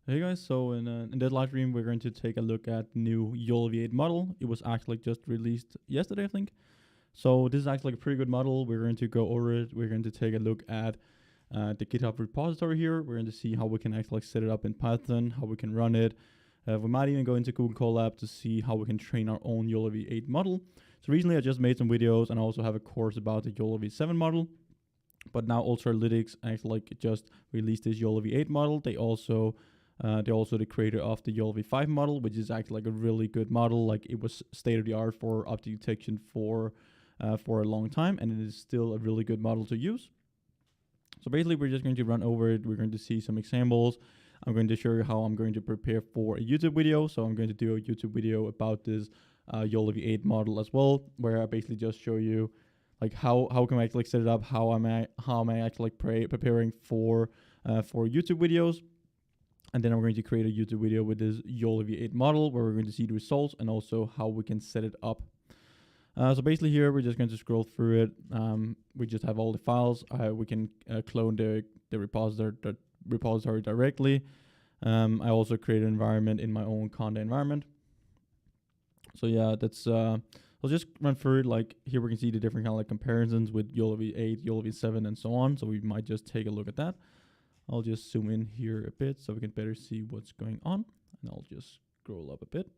Hey guys, so in this live stream, we're going to take a look at the new YOLOv8 model. It was actually just released yesterday, I think. So this is actually a pretty good model. We're going to go over it. We're going to take a look at the GitHub repository here. We're going to see how we can actually set it up in Python, how we can run it. We might even go into Google Colab to see how we can train our own YOLOv8 model. So recently I just made some videos and I also have a course about the YOLOv7 model. But now Ultralytics actually just released this YOLOv8 model. They're also the creator of the YOLOv5 model, which is actually like a really good model. Like it was state of the art for object detection for a long time, and it is still a really good model to use. So basically, we're just going to run over it. We're going to see some examples. I'm going to show you how I'm going to prepare for a YouTube video. So I'm going to do a YouTube video about this YOLOv8 model as well, where I basically just show you like how can I actually set it up, how am I actually preparing for YouTube videos. And then I'm going to create a YouTube video with this YOLOv8 model where we're going to see the results and also how we can set it up. So basically here, we're just going to scroll through it. We just have all the files. We can clone the repository directly. I also create an environment in my own Conda environment. So yeah, that's, I'll just run through it. Like here we can see the different kind of like comparisons with YOLOv8, YOLOv7, and so on. So we might just take a look at that. I'll just zoom in here a bit so we can better see what's going on. And I'll just scroll up a bit.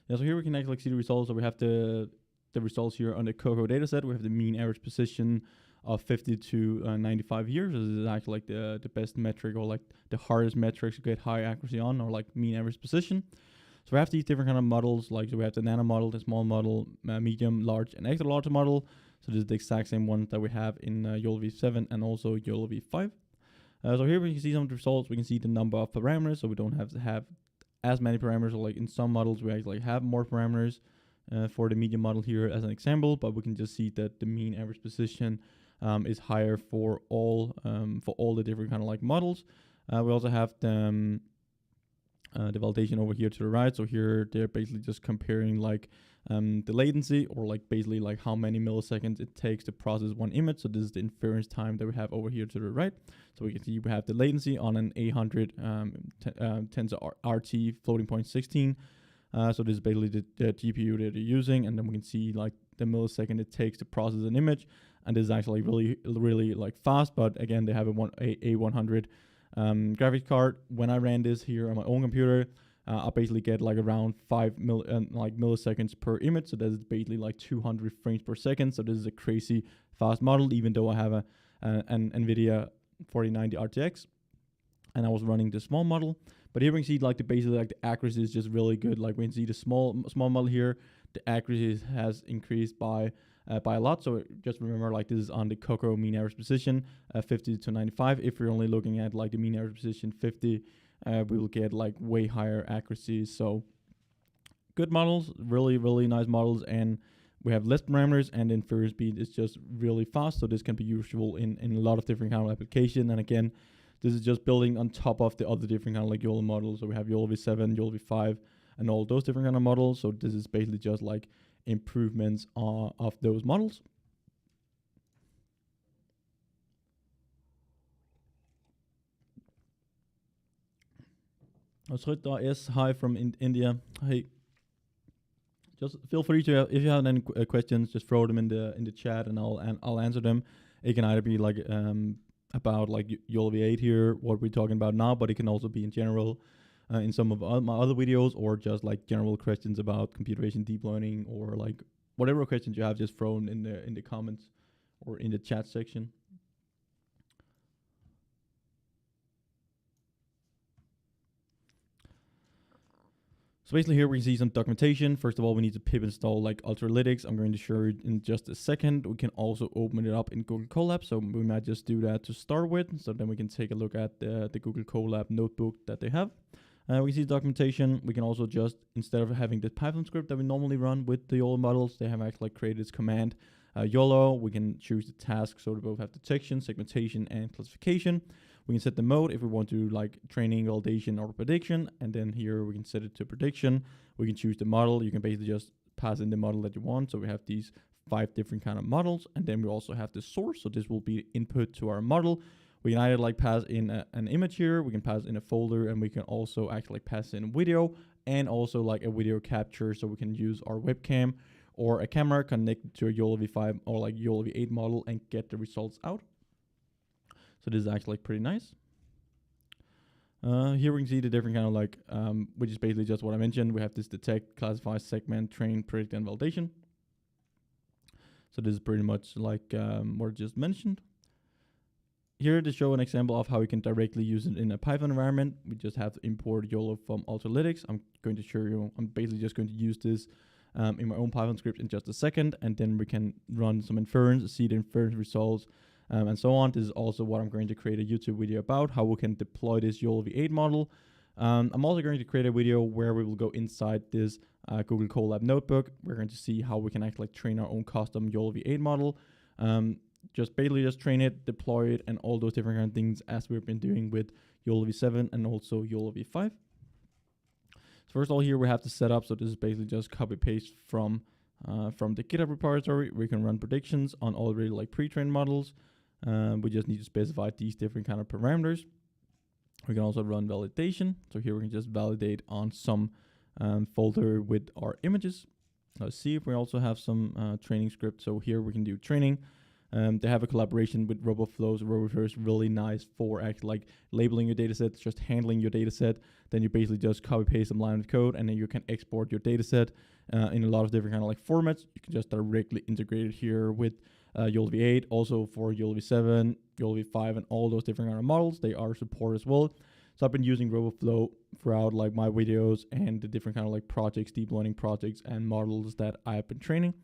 Yeah, so here we can actually see the results. So we have the results here on the Cocoa dataset. We have the mean average position of 50 to 95 years. This is actually like the best metric, or like the hardest metrics to get high accuracy on, or like mean average position. So we have these different kind of models, like so we have the nano model, the small model, medium, large, and extra large model. So this is the exact same one that we have in YOLOv7 and also YOLOv5. So here we can see some of the results. We can see the number of parameters, so we don't have to have as many parameters. Like in some models, we actually have more parameters for the medium model here as an example, but we can just see that the mean average position is higher for all the different kind of like models. We also have the validation over here to the right. So here they're basically just comparing like the latency, or like basically like how many milliseconds it takes to process one image. So this is the inference time that we have over here to the right. So we can see we have the latency on an 800 Tensor RT floating point 16. So this is basically the GPU that they're using, and then we can see like the millisecond it takes to process an image, and this is actually really like fast. But again, they have a 100 graphics card. When I ran this here on my own computer, I basically get like around 5 milliseconds per image. So that is basically like 200 frames per second. So this is a crazy fast model, even though I have an NVIDIA 4090 RTX, and I was running the small model. But here we can see like the accuracy is just really good. Like we can see the small model here, the accuracy has increased by a lot. So just remember, like this is on the Cocoa mean average position, 50 to 95. If you're only looking at like the mean average position 50, we will get like way higher accuracy. So good models, really nice models, and we have less parameters, and the inference speed is just really fast. So this can be useful in a lot of different kind of application. And again, this is just building on top of the other different kind of like YOLO models. So we have YOLOv7, YOLOv5, and all those different kind of models. So this is basically just like improvements of those models. Yes, hi from India. Hey, just feel free to, if you have any questions, just throw them in the chat, and I'll answer them. It can either be like about like YOLOv8 here, what we're talking about now, but it can also be in general in some of my other videos, or just like general questions about computer vision, deep learning, or like whatever questions you have, just thrown in the comments or in the chat section. So basically here we see some documentation. First of all, we need to pip install like Ultralytics. I'm going to show you in just a second. We can also open it up in Google Colab. So we might just do that to start with. So then we can take a look at the Google Colab notebook that they have. We see documentation. We can also just, instead of having the Python script that we normally run with the YOLO models, they have actually created this command YOLO. We can choose the task, so they both have detection, segmentation, and classification. We can set the mode if we want to like training, validation, or prediction, and then here we can set it to prediction. We can choose the model. You can basically just pass in the model that you want. So we have these 5 different kind of models, and then we also have the source. So this will be input to our model. We can either like pass in an image here, we can pass in a folder, and we can also actually pass in video and also like a video capture. So we can use our webcam or a camera connected to a YOLOv8 or like YOLOv8 model and get the results out. So this is actually pretty nice. Here we can see the different kind of like, which is basically just what I mentioned. We have this detect, classify, segment, train, predict, and validation. So this is pretty much like what I just mentioned. Here to show an example of how we can directly use it in a Python environment, we just have to import YOLO from Autolytics. I'm going to show you, I'm basically just going to use this in my own Python script in just a second, and then we can run some inference, see the inference results, and so on. This is also what I'm going to create a YouTube video about, how we can deploy this YOLOv8 model. I'm also going to create a video where we will go inside this Google Colab notebook. We're going to see how we can actually train our own custom YOLOv8 model. Just basically just train it, deploy it, and all those different kind of things as we've been doing with YOLOv7 and also YOLOv5. So first of all, here we have the setup. So this is basically just copy paste from the GitHub repository. We can run predictions on already like pre-trained models. We just need to specify these different kind of parameters. We can also run validation. So here we can just validate on some folder with our images. Let's see if we also have some training script. So here we can do training. They have a collaboration with RoboFlow. So RoboFlow is really nice for actually like labeling your data set, just handling your data set. Then you basically just copy paste some line of code, and then you can export your data set in a lot of different kind of like formats. You can just directly integrate it here with YOLOv8, also for YOLOv7, YOLOv5, and all those different kind of models. They are supported as well. So I've been using RoboFlow throughout like my videos and the different kind of like projects, deep learning projects and models that I have been training.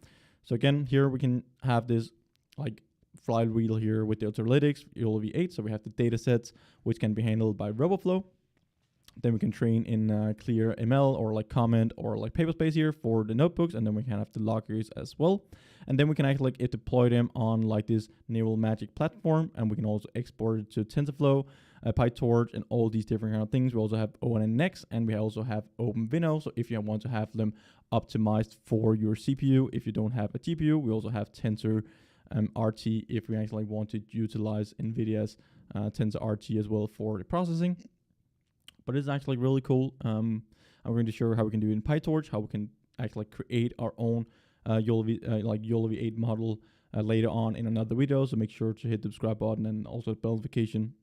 So again, here we can have this like flywheel here with the Autolytics, YOLOv8. So we have the data sets, which can be handled by RoboFlow. Then we can train in clear ML or like comment or like paperspace here for the notebooks, and then we can have the loggers as well. And then we can actually like deploy them on like this neural magic platform, and we can also export it to TensorFlow, PyTorch, and all these different kind of things. We also have ONNX, and we also have OpenVINO. So if you want to have them optimized for your CPU, if you don't have a GPU, we also have Tensor RT if we actually want to utilize NVIDIA's Tensor RT as well for the processing. But it's actually really cool. I'm going to show you how we can do it in PyTorch, how we can actually create our own YOLOv8 model later on in another video. So make sure to hit the subscribe button and also the bell notification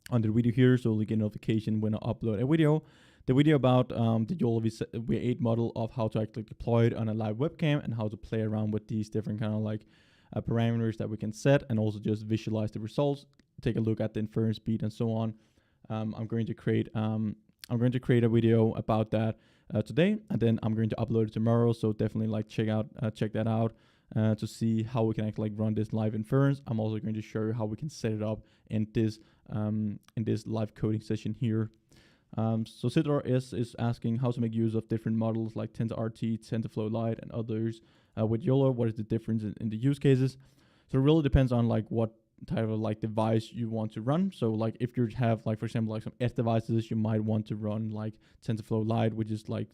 on the video here, so you'll get a notification when I upload a video. The video about the YOLOv8 model of how to actually deploy it on a live webcam and how to play around with these different kind of like parameters that we can set, and also just visualize the results, take a look at the inference speed and so on. I'm going to create a video about that today, and then I'm going to upload it tomorrow. So definitely like check that out to see how we can actually like run this live inference. I'm also going to show you how we can set it up in this live coding session here. So Sidor is asking how to make use of different models like Tensor RT, TensorFlow Lite, and others with YOLO. What is the difference in the use cases? So it really depends on like what type of like device you want to run. So like if you have like, for example, like some edge devices, you might want to run like TensorFlow Lite, which is like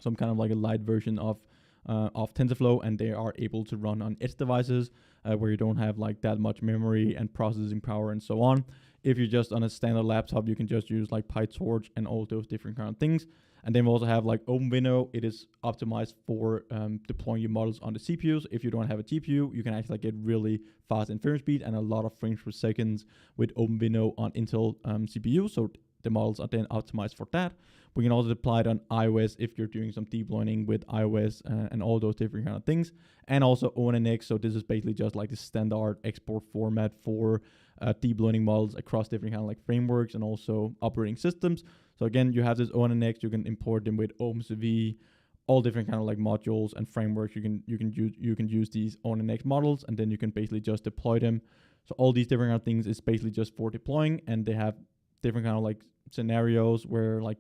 some kind of like a light version of TensorFlow, and they are able to run on edge devices where you don't have like that much memory and processing power and so on. If you're just on a standard laptop, you can just use like PyTorch and all those different kind of things. And then we also have like OpenVINO. It is optimized for deploying your models on the CPUs. If you don't have a GPU, you can actually get really fast inference speed and a lot of frames per second with OpenVINO on Intel CPU. So the models are then optimized for that. We can also apply it on iOS if you're doing some deep learning with iOS and all those different kind of things. And also ONNX. So this is basically just like the standard export format for deep learning models across different kind of like frameworks and also operating systems. So again, you have this ONNX. You can import them with OpenCV, all different kind of like modules and frameworks. You can use these ONNX models, and then you can basically just deploy them. So all these different kind of things is basically just for deploying, and they have different kind of like scenarios where like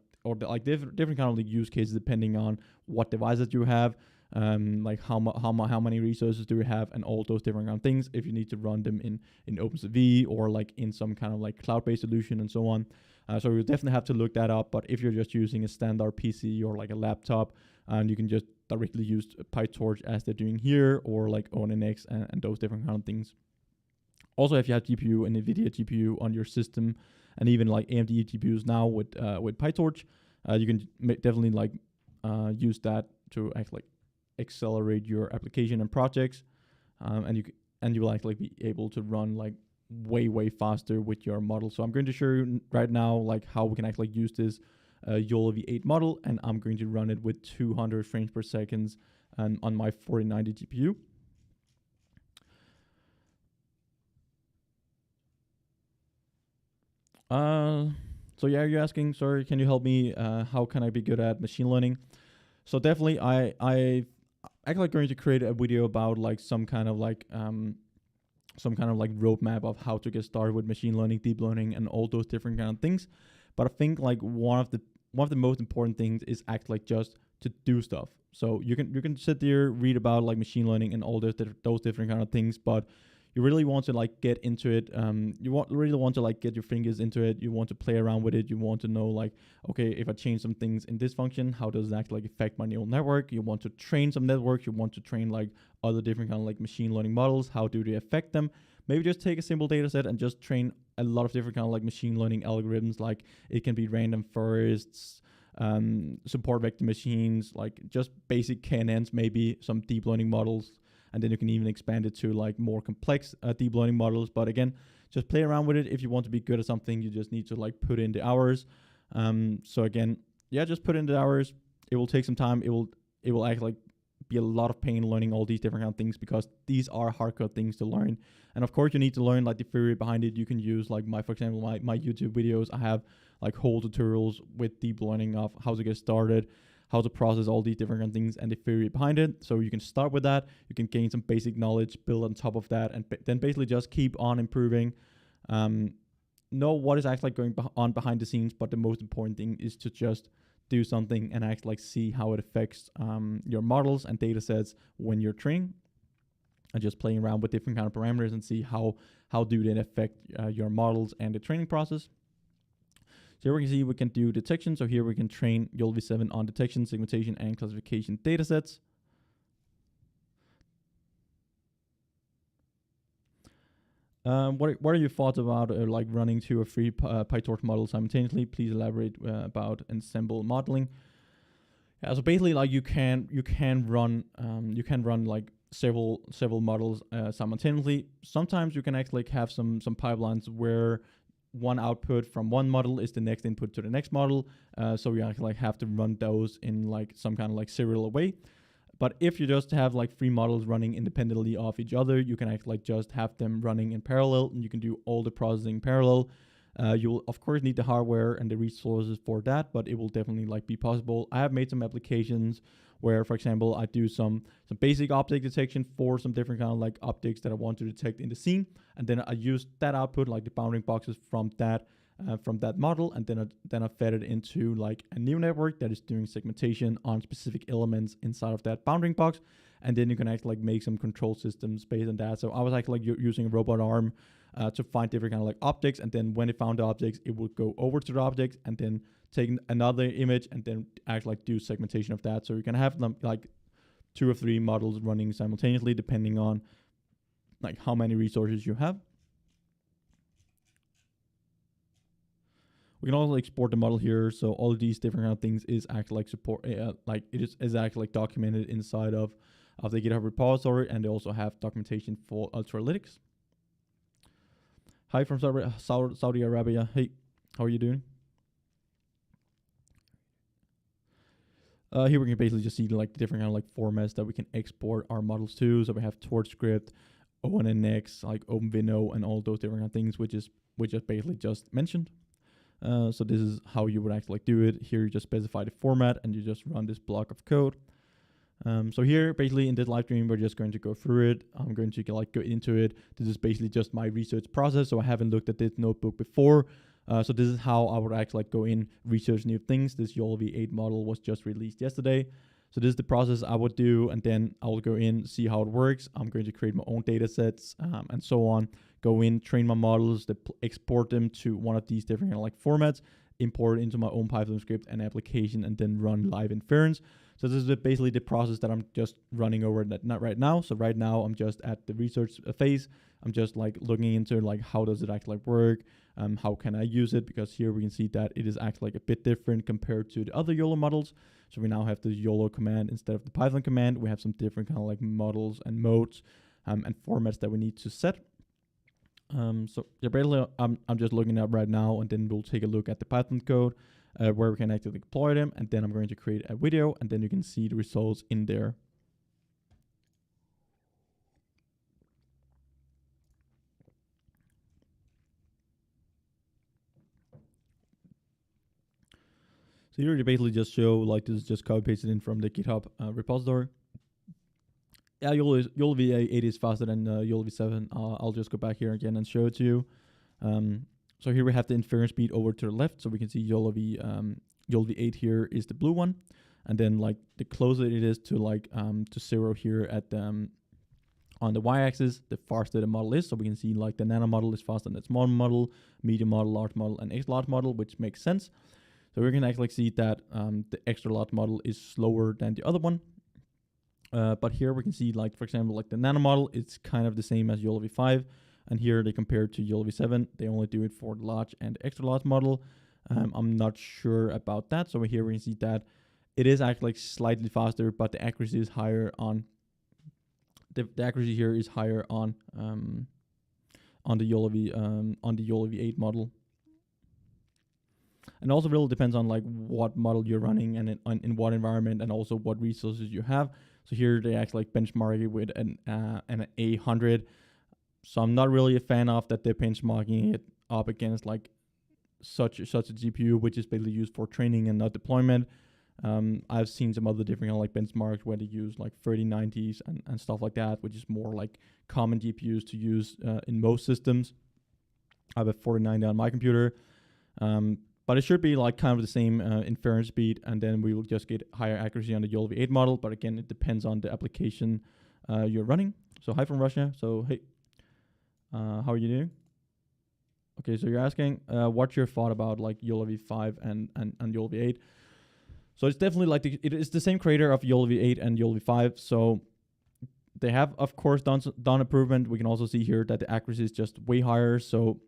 different kind of like use cases depending on what devices you have, like how many resources do you have, and all those different kind of things. If you need to run them in OpenCV or like in some kind of like cloud-based solution and so on. So you definitely have to look that up. But if you're just using a standard PC or like a laptop, you can just directly use PyTorch as they're doing here, or like ONNX and those different kind of things. Also, if you have GPU and NVIDIA GPU on your system, and even like AMD GPUs now with PyTorch, you can definitely like use that to like accelerate your application and projects, and you will actually be able to run like way faster with your model. So I'm going to show you right now like how we can actually use this YOLOv8 model, and I'm going to run it with 200 frames per second and on my 4090 GPU. So yeah, you're asking, sorry, can you help me? How can I be good at machine learning? So definitely, I actually going to create a video about like some kind of like roadmap of how to get started with machine learning, deep learning, and all those different kind of things. But I think like one of the most important things is actually just to do stuff. So you can sit there, read about like machine learning and all those different kind of things, but you really want to like get into it. You really want to like get your fingers into it. You want to play around with it. You want to know like, okay, if I change some things in this function, how does that like affect my neural network? You want to train some networks. You want to train like other different kind of like machine learning models. How do they affect them? Maybe just take a simple data set and just train a lot of different kind of like machine learning algorithms. Like it can be random forests, support vector machines, like just basic KNNs, maybe some deep learning models. And then you can even expand it to like more complex deep learning models. But again, just play around with it. If you want to be good at something, you just need to like put in the hours. So again, yeah, just put in the hours. It will take some time. It will act like be a lot of pain learning all these different kind of things, because these are hardcore things to learn. And of course, you need to learn like the theory behind it. You can use like for example, my YouTube videos. I have like whole tutorials with deep learning of how to get started, how to process all these different kind of things, and the theory behind it. So you can start with that. You can gain some basic knowledge, build on top of that, and then basically just keep on improving. Know what is actually going on behind the scenes, but the most important thing is to just do something and actually like see how it affects your models and data sets when you're training, and just playing around with different kind of parameters and see how do they affect your models and the training process. So here we can see we can do detection. So here we can train YOLOv8 on detection, segmentation, and classification datasets. What are your thoughts about like running 2 or 3 PyTorch models simultaneously? Please elaborate about ensemble modeling. Yeah, so basically, like you can run like several models simultaneously. Sometimes you can actually have some pipelines where one output from one model is the next input to the next model. So you actually like have to run those in like some kind of like serial way. But if you just have like 3 models running independently of each other, you can actually like just have them running in parallel, and you can do all the processing in parallel. You'll of course need the hardware and the resources for that, but it will definitely like be possible. I have made some applications where, for example, I do some basic object detection for some different kind of like objects that I want to detect in the scene, and then I use that output, like the bounding boxes from that model, and then I fed it into like a new network that is doing segmentation on specific elements inside of that bounding box, and then you can actually like make some control systems based on that. So I was actually like using a robot arm to find different kind of like objects, and then when it found the objects, it would go over to the objects and then take another image and then actually like do segmentation of that. So you can have them like 2 or 3 models running simultaneously depending on like how many resources you have. We can also export the model here. So all of these different kind of things is actually like support, like it is actually like documented inside of the GitHub repository, and they also have documentation for Ultralytics. Hi from Saudi Arabia. Hey, how are you doing? Here we can basically just see like the different kind of like formats that we can export our models to. So we have TorchScript, ONNX, like OpenVINO, and all those different kind of things, which is basically just mentioned. So this is how you would actually like do it. Here you just specify the format and you just run this block of code. So here basically in this live stream, we're just going to go through it. I'm going to like go into it. This is basically just my research process. So I haven't looked at this notebook before. So this is how I would actually like go in, research new things. This YOLOv8 model was just released yesterday. So this is the process I would do, and then I will go in, see how it works. I'm going to create my own data sets and so on. Go in, train my models, export them to one of these different like formats. import it into my own Python script and application and then run live inference. So this is basically the process that I'm just running over that not right now. So right now I'm just at the research phase. I'm just like looking into like how does it actually work, how can I use it, because here we can see that it is actually like a bit different compared to the other YOLO models. So we now have the YOLO command instead of the Python command. We have some different kind of like models and modes and formats that we need to set. So yeah, basically I'm just looking up right now, and then we'll take a look at the Python code where we can actually deploy them, and then I'm going to create a video, and then you can see the results in there. So here you basically just show like this is just copy pasted in from the GitHub repository. Yeah, YOLOv8 is faster than YOLOv8. I'll just go back here again and show it to you. So here we have the inference speed over to the left, so we can see YOLOv8 here is the blue one, and then like the closer it is to like to 0 here at on the y-axis, the faster the model is. So we can see like the nano model is faster than the small model, medium model, large model, and extra large model, which makes sense. So we can actually see that the extra large model is slower than the other one. But here we can see, like, for example, like the nano model, it's kind of the same as YOLOv8, and here they compare to YOLOv8. They only do it for the large and extra large model. I'm not sure about that. So here we can see that it is actually like slightly faster, but the accuracy is higher on the accuracy here is higher on the YOLOv8 model. And also really depends on like what model you're running and in what environment, and also what resources you have. So here they actually like benchmark it with an A100. So I'm not really a fan of that they're benchmarking it up against like such a GPU, which is basically used for training and not deployment. I've seen some other different like benchmarks where they use like 3090s and stuff like that, which is more like common GPUs to use in most systems. I have a 4090 on my computer. But it should be like kind of the same inference speed, and then we will just get higher accuracy on the YOLOv8 model. But again, it depends on the application you're running. So hi from Russia. So hey, how are you doing? Okay, so you're asking what's your thought about like YOLOv8 and YOLOv8. So it's definitely like it is the same creator of YOLOv8 and YOLOv8. So they have of course done improvement. We can also see here that the accuracy is just way higher. So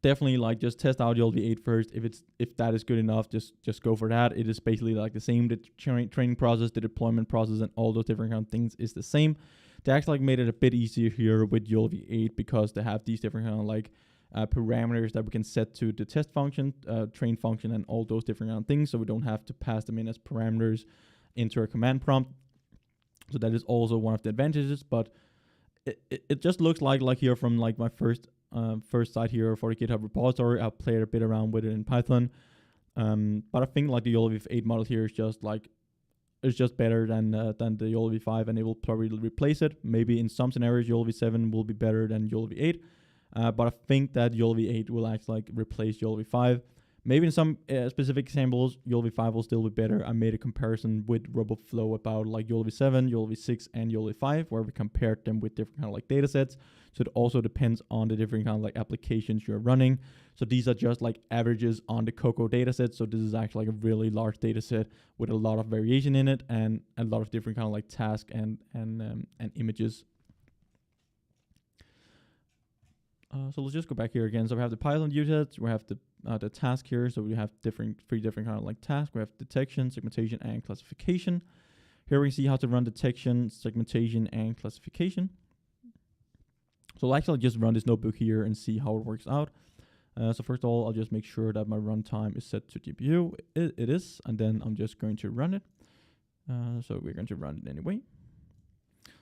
definitely like just test out YOLOv8 first. If that is good enough, just go for that. It is basically like the same. The training process, the deployment process, and all those different kind of things is the same. They actually like made it a bit easier here with YOLOv8 because they have these different kind of like parameters that we can set to the test function, train function, and all those different kind of things. So we don't have to pass them in as parameters into our command prompt. So that is also one of the advantages. But it just looks like here from like my first site here for the GitHub repository. I've played a bit around with it in Python, but I think like the YOLOv8 model here is just like it's just better than the YOLOv8, and it will probably replace it. Maybe in some scenarios YOLOv7 will be better than YOLOv8, but I think that YOLOv8 will actually like replace YOLOv8. Maybe in some specific examples, YOLOv8 will still be better. I made a comparison with RoboFlow about like YOLOv7, YOLOv6, and YOLOv8, where we compared them with different kind of like data sets. So it also depends on the different kind of like applications you're running. So these are just like averages on the Cocoa data set. So this is actually like a really large data set with a lot of variation in it and a lot of different kind of like tasks and images. So let's just go back here again. So we have the Python usage, we have the task here. So we have three different kind of like tasks. We have detection, segmentation, and classification. Here we see how to run detection, segmentation, and classification. So I'll actually just run this notebook here and see how it works out. So first of all, I'll just make sure that my runtime is set to GPU. It is, and then I'm just going to run it. So we're going to run it anyway.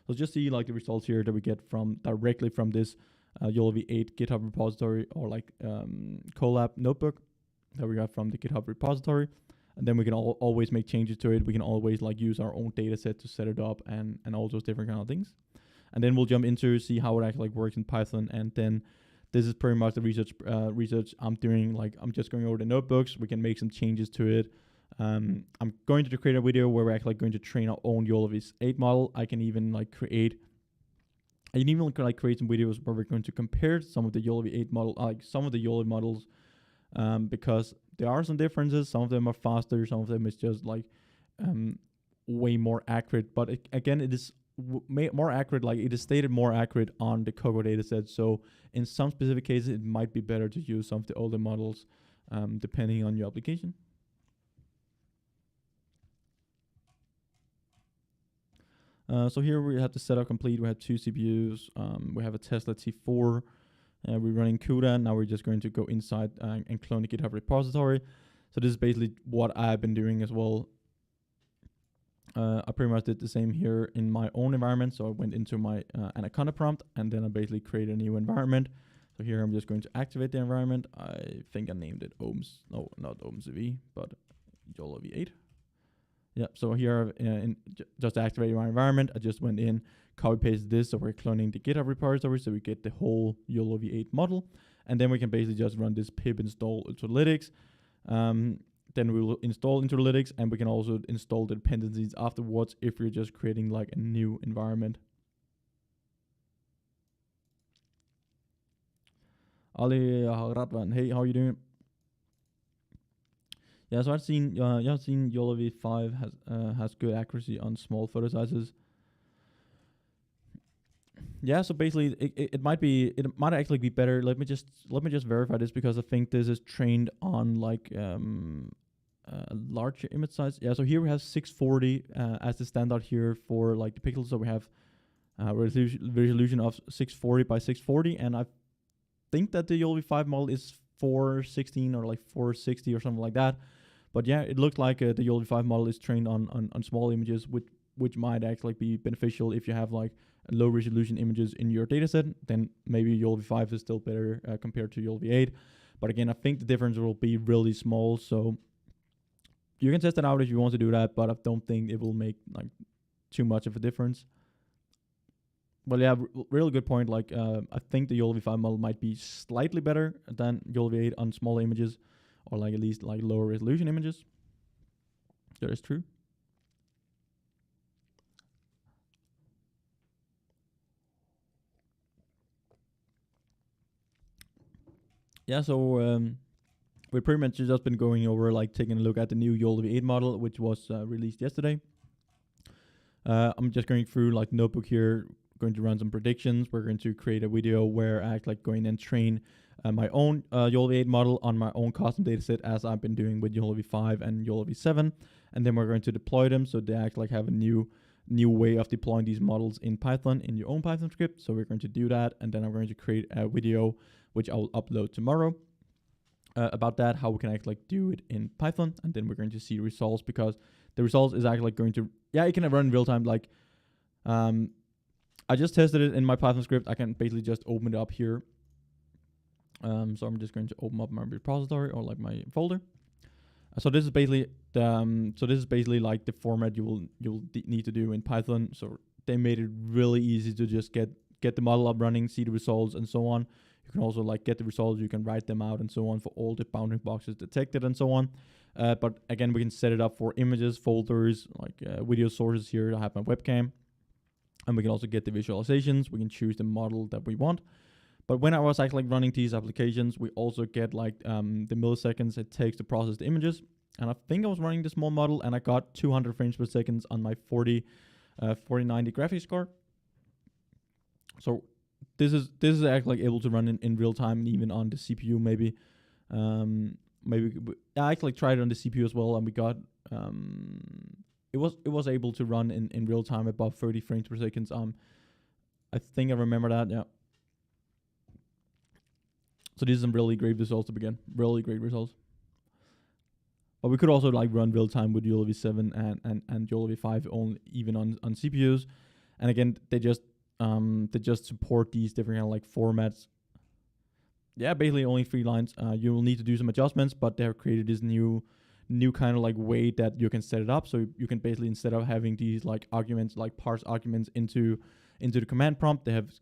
So just see like the results here that we get directly from this YOLOv8 GitHub repository, or like Colab notebook that we got from the GitHub repository. And then we can always make changes to it. We can always like use our own data set to set it up and all those different kind of things. And then we'll jump into see how it actually like works in Python. And then this is pretty much the research I'm doing. Like I'm just going over the notebooks. We can make some changes to it. I'm going to create a video where we're actually going to train our own YOLOv8 model. I can even like create some videos where we're going to compare some of the YOLOv8 model, like some of the YOLO models because there are some differences. Some of them are faster, some of them is just like way more accurate. But again, it is more accurate, like it is stated more accurate on the Cocoa dataset. So in some specific cases, it might be better to use some of the older models, depending on your application. So here we have the setup complete. We have 2 CPUs. We have a Tesla T4. We're running CUDA. Now we're just going to go inside and clone the GitHub repository. So this is basically what I've been doing as well. I pretty much did the same here in my own environment. So I went into my Anaconda prompt, and then I basically created a new environment. So here I'm just going to activate the environment. I think I named it ohms. No, not ohms.v, but YOLOv8. Yeah, so here just to activate my environment, I just went in, copy pasted this, so we're cloning the GitHub repository, so we get the whole YOLOv8 model, and then we can basically just run this pip install Ultralytics. Then we will install Ultralytics, and we can also install the dependencies afterwards if you're just creating like a new environment. Ali Radvan, hey, how are you doing? Yeah, so I've seen YOLOv8 has good accuracy on small photo sizes. Yeah, so basically it might actually be better. Let me just verify this, because I think this is trained on like a larger image size. Yeah, so here we have 640 as the standard here for like the pixels. So we have resolution of 640 by 640, and I think that the YOLOv8 model is 416 or like 460 or something like that. But yeah, it looks like the YOLOv8 model is trained on small images, which might actually be beneficial if you have like low resolution images in your dataset. Then maybe YOLOv8 is still better compared to YOLOv8. But again, I think the difference will be really small. So you can test it out if you want to do that, but I don't think it will make like too much of a difference. But yeah, really good point. Like I think the YOLOv8 model might be slightly better than YOLOv8 on small images, or like at least like lower resolution images. That is true. Yeah, so we've pretty much just been going over, like taking a look at the new YOLOv8 model, which was released yesterday. I'm just going through like notebook here, going to run some predictions. We're going to create a video where I like going and train my own YOLOv8 model on my own custom dataset, as I've been doing with YOLOv8 and YOLOv7, and then we're going to deploy them so they act like have a new way of deploying these models in Python in your own Python script. So we're going to do that, and then I'm going to create a video which I will upload tomorrow about that, how we can actually like do it in Python, and then we're going to see results, because the results is actually like going to, yeah, it can run in real time. Like I just tested it in my Python script. I can basically just open it up here. So I'm just going to open up my repository, or like my folder. So this is basically like the format you'll need to do in Python. So they made it really easy to just get the model up running, see the results, and so on. You can also like get the results, you can write them out and so on for all the bounding boxes detected and so on. But again, we can set it up for images, folders, like video sources here. I have my webcam, and we can also get the visualizations. We can choose the model that we want. But when I was actually running these applications, we also get like the milliseconds it takes to process the images. And I think I was running the small model, and I got 200 frames per second on my 4090 graphics card. So this is actually like able to run in real time, even on the CPU. Maybe I actually tried it on the CPU as well, and we got it was able to run in real time above 30 frames per second. I think I remember that. Yeah. So these are some really great results to begin. Really great results. But we could also like run real time with YOLOv7 and YOLOv8 only, even on CPUs. And again, they just support these different kind of like formats. Yeah, basically only 3 lines. You will need to do some adjustments, but they have created this new kind of like way that you can set it up. So you can basically, instead of having these like arguments, like parse arguments into the command prompt, they have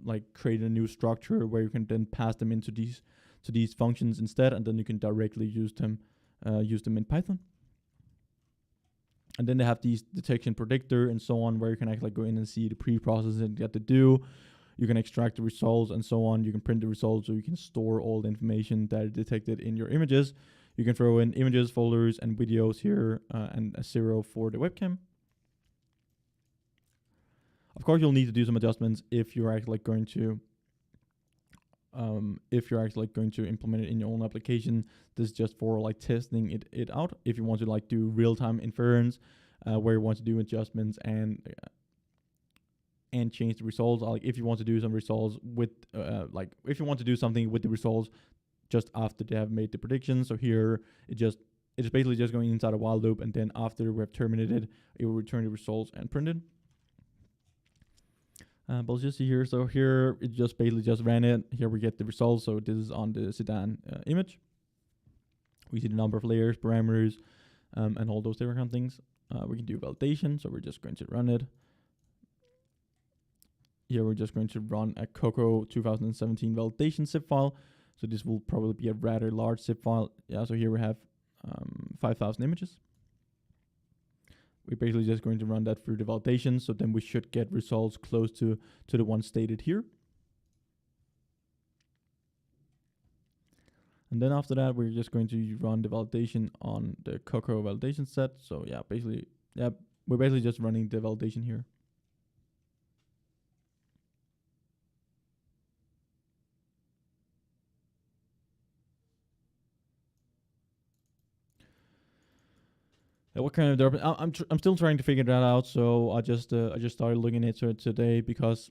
like created a new structure where you can then pass them into these functions instead, and then you can directly use them in Python. And then they have these detection predictor and so on, where you can actually go in and see the pre-processing that they do. You can extract the results and so on. You can print the results, so you can store all the information that is detected in your images. You can throw in images, folders, and videos here, and a 0 for the webcam. Of course, you'll need to do some adjustments if you're actually going to implement it in your own application. This is just for like testing it out. If you want to like do real-time inference, where you want to do adjustments and change the results, like if you want to do some results with if you want to do something with the results just after they have made the predictions. So here it is basically just going inside a while loop, and then after we have terminated, it will return the results and print it. But let's just see here. So here it just basically just ran it. Here we get the results. So this is on the sedan image. We see the number of layers, parameters, and all those different kind of things. We can do validation. So we're just going to run it. Here we're just going to run a Coco 2017 validation zip file. So this will probably be a rather large zip file. Yeah. So here we have 5,000 images. We're basically just going to run that through the validation, so then we should get results close to the one stated here. And then after that, we're just going to run the validation on the Coco validation set. So yeah, we're basically just running the validation here. What kind of I'm still trying to figure that out. So I just started looking at it today, because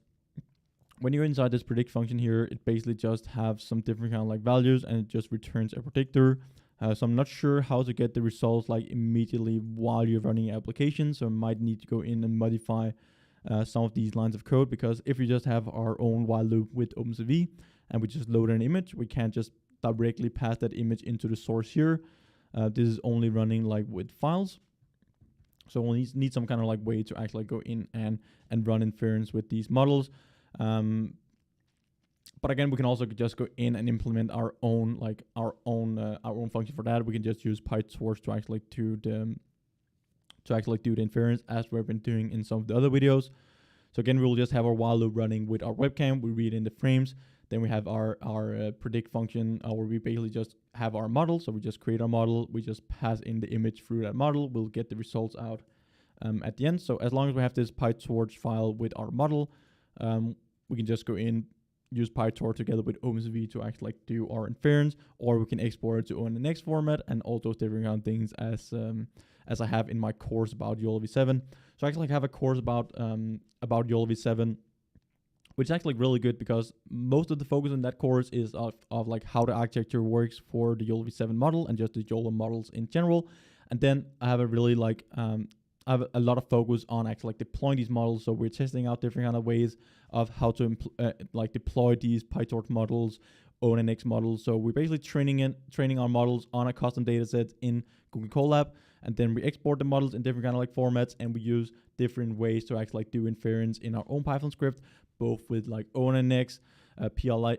when you're inside this predict function here, it basically just have some different kind of like values, and it just returns a predictor. So I'm not sure how to get the results like immediately while you're running your application. So I might need to go in and modify some of these lines of code, because if we just have our own while loop with OpenCV and we just load an image, we can't just directly pass that image into the source here. This is only running like with files. So we'll need some kind of like way to actually go in and run inference with these models. But again, we can also just go in and implement our own function for that. We can just use PyTorch to actually do the inference, as we've been doing in some of the other videos. So again, we'll just have our while loop running with our webcam. We read in the frames. Then we have our predict function, where we basically just have our model. So we just create our model. We just pass in the image through that model. We'll get the results out at the end. So as long as we have this PyTorch file with our model, we can just go in, use PyTorch together with OpenCV to actually like do our inference, or we can export it to ONNX format and all those different kind of things, as I have in my course about YOLOv8. So I actually have a course about YOLOv8, which is actually really good, because most of the focus in that course is of like how the architecture works for the YOLOv8 model and just the YOLO models in general. And then I have a really I have a lot of focus on actually like deploying these models. So we're testing out different kind of ways of how to deploy these PyTorch models, ONNX models. So we're basically training our models on a custom data set in Google Colab, and then we export the models in different kind of like formats, and we use different ways to actually like do inference in our own Python script, both with like ONNX, PIL,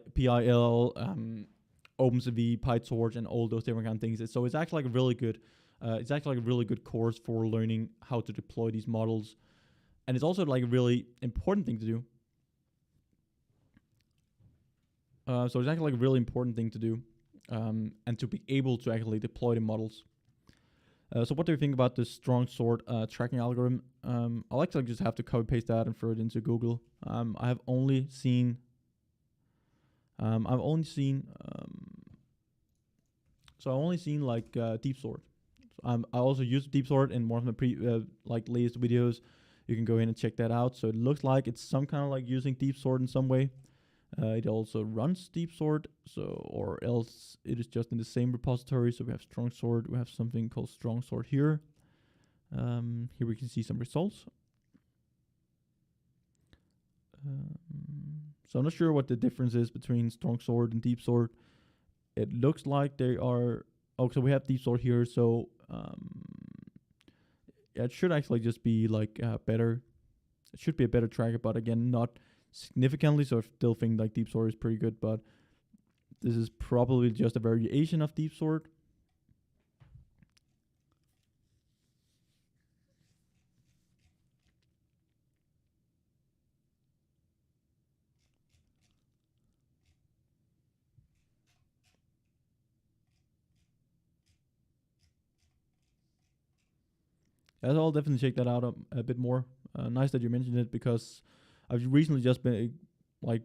OpenCV, PyTorch, and all those different kind of things. So it's actually like a really good. It's actually like a really good course for learning how to deploy these models, and it's also like a really important thing to do. So it's actually like a really important thing to do, and to be able to actually deploy the models. So what do you think about the strong sort tracking algorithm? I'll actually just have to copy paste that and throw it into Google. I've only seen like deep sort. I also use deep sort in one of my latest videos. You can go in and check that out. So it looks like it's some kind of like using deep sort in some way. It also runs deep sort, or else it is just in the same repository. So we have strong sort. We have something called strong sort here. Here we can see some results. So I'm not sure what the difference is between strong sort and deep sort. It looks like they are. Oh, so we have deep sort here. So it should actually just be like better. It should be a better tracker, but again, not significantly. So I still think like deep sort is pretty good, but this is probably just a variation of deep sort. Yeah, so I'll definitely check that out a bit more. Nice that you mentioned it, because I've recently just been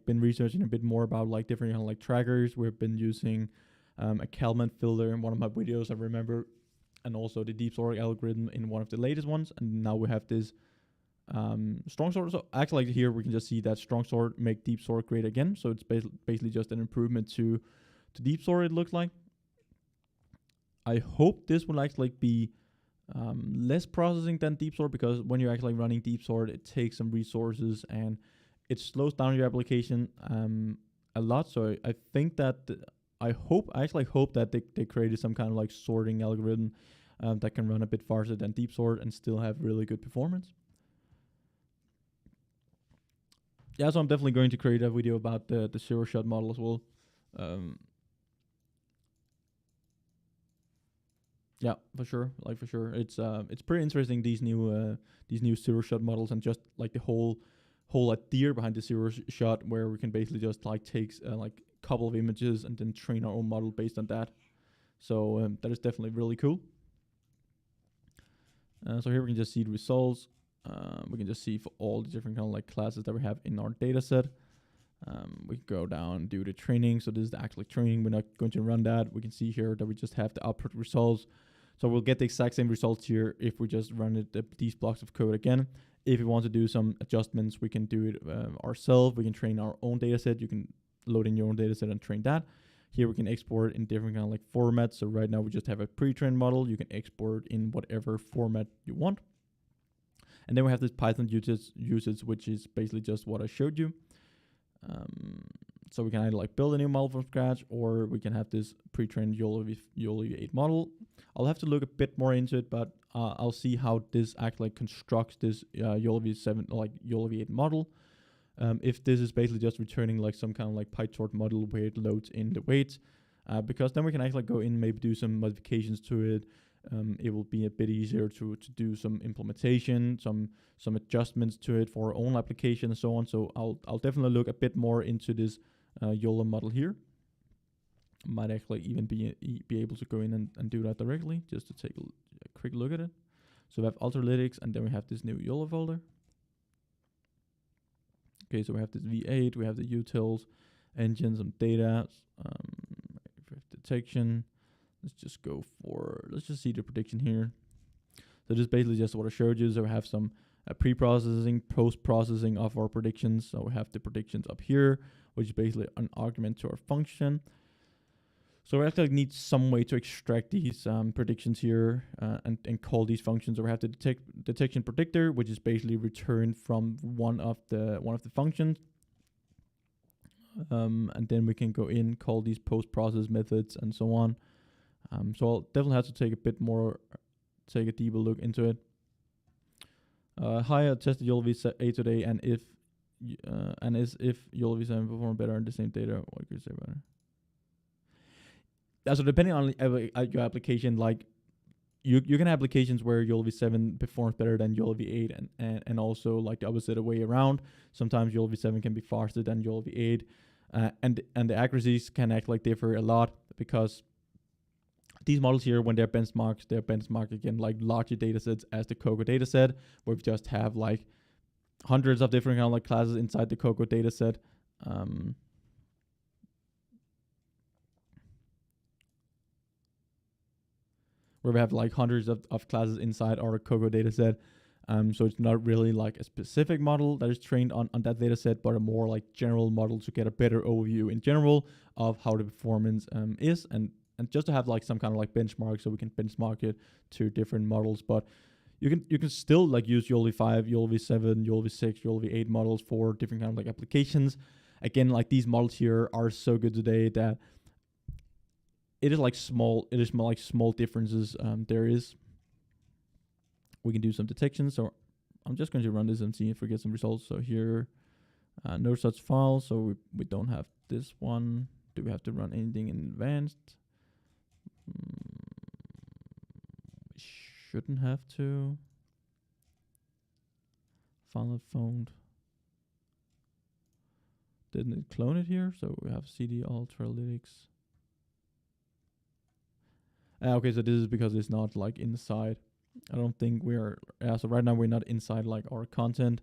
researching a bit more about like different kind of like trackers. We've been using a Kalman filter in one of my videos, I remember, and also the deep sort algorithm in one of the latest ones. And now we have this strong sort. So actually, like here we can just see that strong sort make deep sort great again. So it's basically just an improvement to deep sort. It looks like. I hope this will actually be less processing than deep sort, because when you're actually running deep sort, it takes some resources and it slows down your application a lot. So I think that I actually hope that they created some kind of like sorting algorithm that can run a bit faster than deep sort and still have really good performance. Yeah, so I'm definitely going to create a video about the zero shot model as well. Um, Yeah, for sure. Like for sure, it's pretty interesting, these new zero shot models, and just like the whole idea behind the zero shot, where we can basically just like take like a couple of images and then train our own model based on that. So that is definitely really cool. So here we can just see the results. We can just see for all the different kind of like classes that we have in our data set. We can go down and do the training. So this is the actual training. We're not going to run that. We can see here that we just have the output results. So we'll get the exact same results here if we just run it, these blocks of code again. If we want to do some adjustments, we can do it ourselves. We can train our own data set. You can load in your own data set and train that. Here we can export in different kind of like formats. So right now we just have a pre-trained model. You can export in whatever format you want. And then we have this Python usage, which is basically just what I showed you. So we can either like build a new model from scratch, or we can have this pre-trained YOLOv8 model. I'll have to look a bit more into it, but I'll see how this actually constructs this YOLOv7 like YOLOv8 model. If this is basically just returning like some kind of like PyTorch model where it loads in the weights, because then we can actually go in and maybe do some modifications to it. It will be a bit easier to do some implementation, some adjustments to it for our own application and so on. So I'll definitely look a bit more into this YOLO model here. Might actually even be able to go in and do that directly, just to take a quick look at it. So we have Ultralytics, and then we have this new YOLO folder. Okay, so we have this V8, we have the utils, engine, some data, detection. Let's just see the prediction here. So this is basically just what I showed you. So we have some pre-processing, post-processing of our predictions. So we have the predictions up here, which is basically an argument to our function. So we actually need some way to extract these predictions here and call these functions. So we have the detection predictor, which is basically returned from one of the functions. And then we can go in, call these post-process methods and so on. So I'll definitely have to take a deeper look into it. Hi, I tested YOLOv8 today, and if YOLOv7 perform better in the same data, what could you say about it? Yeah, so depending on your application, like you can have applications where YOLOv7 performs better than YOLOv8, and also like the opposite way around. Sometimes YOLOv7 can be faster than YOLOv8, and the accuracies can differ a lot, because these models here, when they're benchmarked again like larger data sets as the Coco data set, where we just have like hundreds of different kind of like classes inside the Coco data set. Where we have like hundreds of classes inside our Coco data set. So it's not really like a specific model that is trained on that data set, but a more like general model to get a better overview in general of how the performance is, and just to have like some kind of like benchmark, so we can benchmark it to different models. But you can still like use YOLOv5, YOLOv7, YOLOv6, YOLOv8 models for different kind of like applications. Again, like these models here are so good today that it is more like small differences we can do some detection. So I'm just going to run this and see if we get some results. So here, no such file, so we don't have this one. Do we have to run anything in advanced? Shouldn't have to. File not found. Didn't it clone it here? So we have CD Ultralytics. Okay, so this is because it's not like inside. I don't think we're, so right now we're not inside like our content.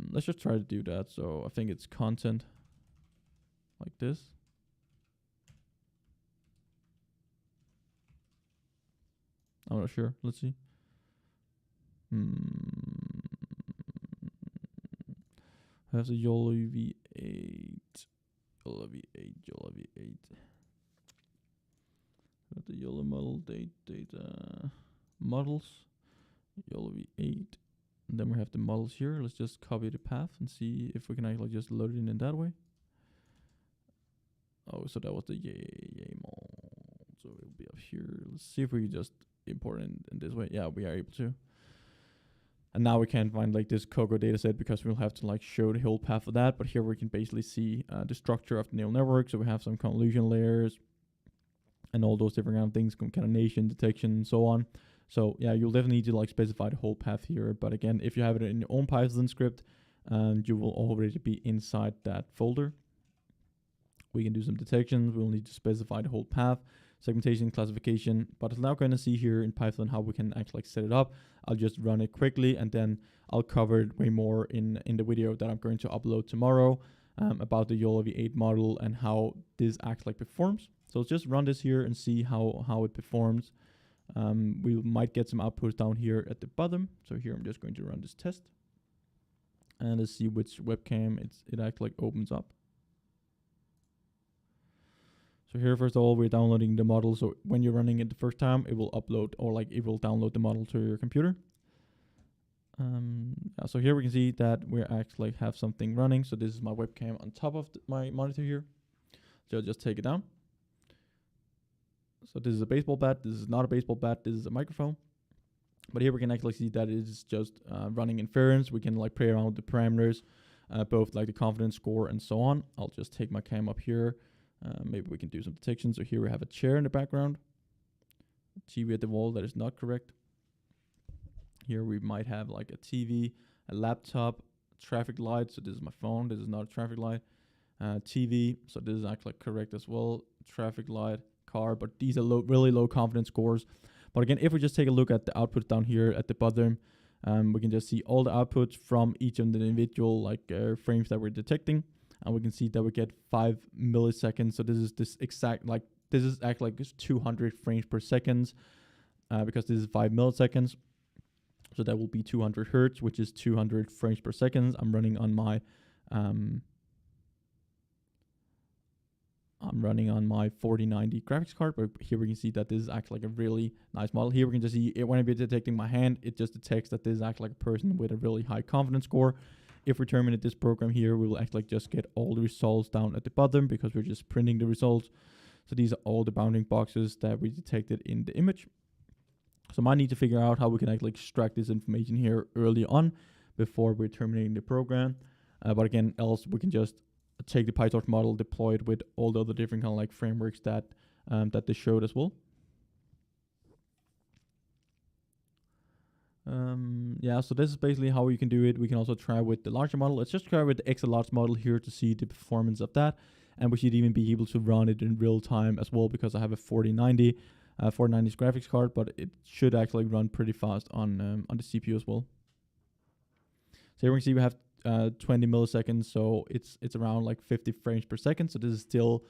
Let's just try to do that. So I think it's content like this. I'm not sure. Let's see. I have the YOLOv8. YOLOv8. Got the YOLO model data models. YOLOv8. And then we have the models here. Let's just copy the path and see if we can actually just load it in that way. Oh, so that was the YAML. So it'll be up here. Let's see if we just import it in this way. Yeah, we are able to. And now we can't find like this Coco dataset because we'll have to like show the whole path of that. But here we can basically see the structure of the neural network. So we have some convolution layers and all those different kind of things, concatenation, detection, and so on. So yeah, you'll definitely need to like specify the whole path here. But again, if you have it in your own Python script, you will already be inside that folder. We can do some detections. We'll need to specify the whole path, segmentation, classification. But it's now going to see here in Python how we can actually set it up. I'll just run it quickly, and then I'll cover it way more in the video that I'm going to upload tomorrow about the YOLOv8 model and how this actually performs. So let's just run this here and see how it performs. We might get some outputs down here at the bottom. So here I'm just going to run this test. And let's see which webcam it actually opens up. So here, first of all, we're downloading the model. So when you're running it the first time, it will upload, or like it will download the model to your computer. Yeah, so here we can see that we actually have something running. So this is my webcam on top of my monitor here. So I'll just take it down. So this is a baseball bat. This is not a baseball bat. This is a microphone. But here we can actually see that it is just running inference. We can like play around with the parameters, both like the confidence score and so on. I'll just take my cam up here. Maybe we can do some detection. So here we have a chair in the background. TV at the wall, that is not correct. Here we might have like a TV, a laptop, traffic light. So this is my phone. This is not a traffic light. TV. So this is actually correct as well. Traffic light, car. But these are really low confidence scores. But again, if we just take a look at the outputs down here at the bottom, we can just see all the outputs from each of the individual like frames that we're detecting. And we can see that we get 5 milliseconds. So this is this exact, like, this is actually like 200 frames per second because this is 5 milliseconds. So that will be 200 hertz, which is 200 frames per second. I'm running on my 4090 graphics card, but here we can see that this is actually like a really nice model. Here we can just see it, when I'm detecting my hand, it just detects that this is actually like a person with a really high confidence score. If we terminate this program here, we will actually just get all the results down at the bottom because we're just printing the results. So these are all the bounding boxes that we detected in the image. So I might need to figure out how we can actually extract this information here early on before we're terminating the program. But again, else we can just take the PyTorch model, deploy it with all the other different kind of like frameworks that that they showed as well. Yeah, so this is basically how you can do it. We can also try with the larger model. Let's just try with the extra large model here to see the performance of that. And we should even be able to run it in real time as well because I have a 4090 graphics card, but it should actually run pretty fast on the CPU as well. So here we can see we have 20 milliseconds, so it's around like 50 frames per second. So this is still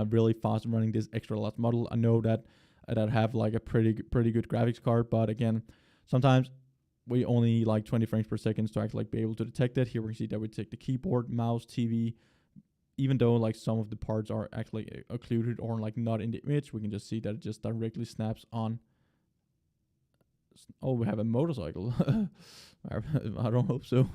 really fast running this extra large model. I know that I have like a pretty good graphics card, but again, sometimes we only need like 20 frames per second to actually like be able to detect it. Here we can see that we take the keyboard, mouse, TV. Even though like some of the parts are actually occluded or like not in the image, we can just see that it just directly snaps on. Oh, we have a motorcycle. I don't hope so.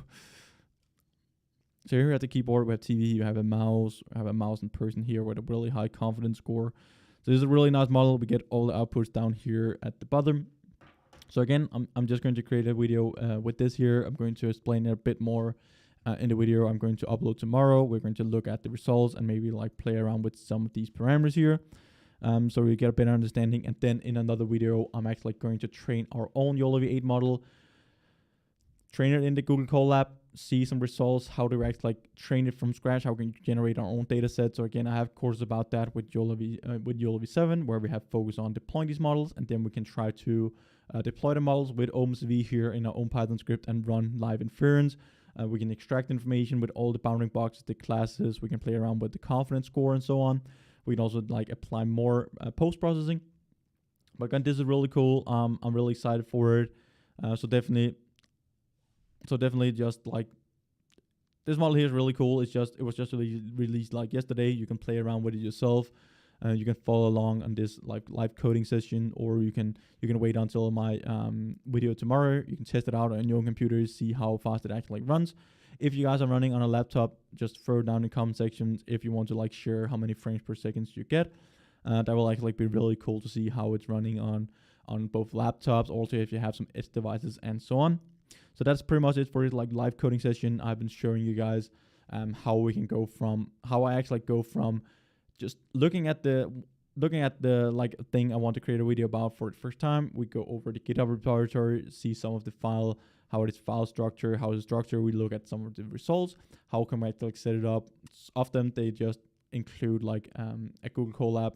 So here at the keyboard, we have TV, you have a mouse, in person here with a really high confidence score. So this is a really nice model. We get all the outputs down here at the bottom. So again, I'm just going to create a video with this here. I'm going to explain it a bit more in the video I'm going to upload tomorrow. We're going to look at the results and maybe like play around with some of these parameters here. So we get a better understanding. And then in another video, I'm actually going to train our own YOLOv8 model, train it in the Google Colab, see some results, how to actually like train it from scratch, how we can generate our own data set. So again, I have courses about that with YOLOv8, where we have focus on deploying these models, and then we can try to deploy the models with OpenCV here in our own Python script and run live inference. We can extract information with all the bounding boxes, the classes. We can play around with the confidence score and so on. We can also like apply more post-processing. But again, this is really cool. I'm really excited for it. So definitely just like this model here is really cool. It was just released like yesterday. You can play around with it yourself. You can follow along on this like live coding session, or you can wait until my video tomorrow. You can test it out on your own computer, see how fast it actually runs. If you guys are running on a laptop, just throw it down in the comment section if you want to like share how many frames per second you get. That will actually be really cool to see how it's running on both laptops. Also, if you have some edge devices and so on. So that's pretty much it for this like live coding session. I've been showing you guys how I actually go from just looking at the like thing I want to create a video about for the first time. We go over the GitHub repository, see some of the file, how it is file structure, how it's structured. We look at some of the results. How can we actually set it up? Often they just include like a Google Colab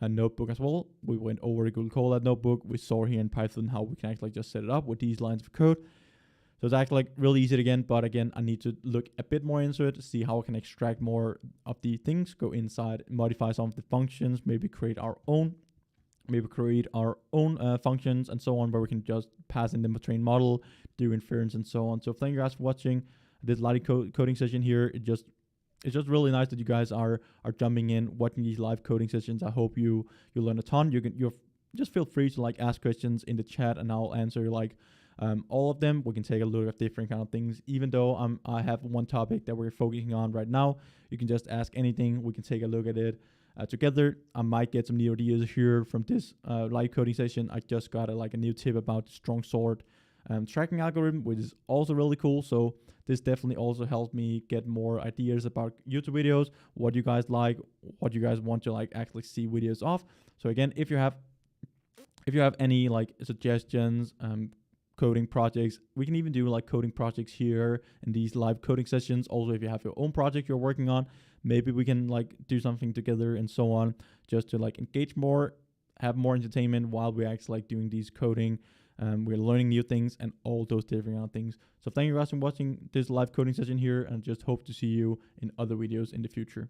notebook as well. We went over the Google Colab notebook. We saw here in Python how we can actually just set it up with these lines of code. So it's actually like really easy again, but again, I need to look a bit more into it, see how I can extract more of the things, go inside, modify some of the functions, maybe create our own functions and so on, where we can just pass in the trained model, do inference and so on. So thank you guys for watching this live coding session here. It's just really nice that you guys are jumping in, watching these live coding sessions. I hope you learn a ton. You just feel free to like ask questions in the chat, and I'll answer like all of them. We can take a look at different kind of things. Even though I have one topic that we're focusing on right now, you can just ask anything. We can take a look at it together. I might get some new ideas here from this live coding session. I just got a new tip about strong sort tracking algorithm, which is also really cool. So this definitely also helped me get more ideas about YouTube videos, what you guys like, what you guys want to like actually see videos of. So again, if you have any like suggestions, coding projects, we can even do like coding projects here in these live coding sessions. Also, if you have your own project you're working on, maybe we can like do something together and so on, just to like engage more, have more entertainment while we're actually like doing these coding. We're learning new things and all those different things. So thank you guys for watching this live coding session here, and just hope to see you in other videos in the future.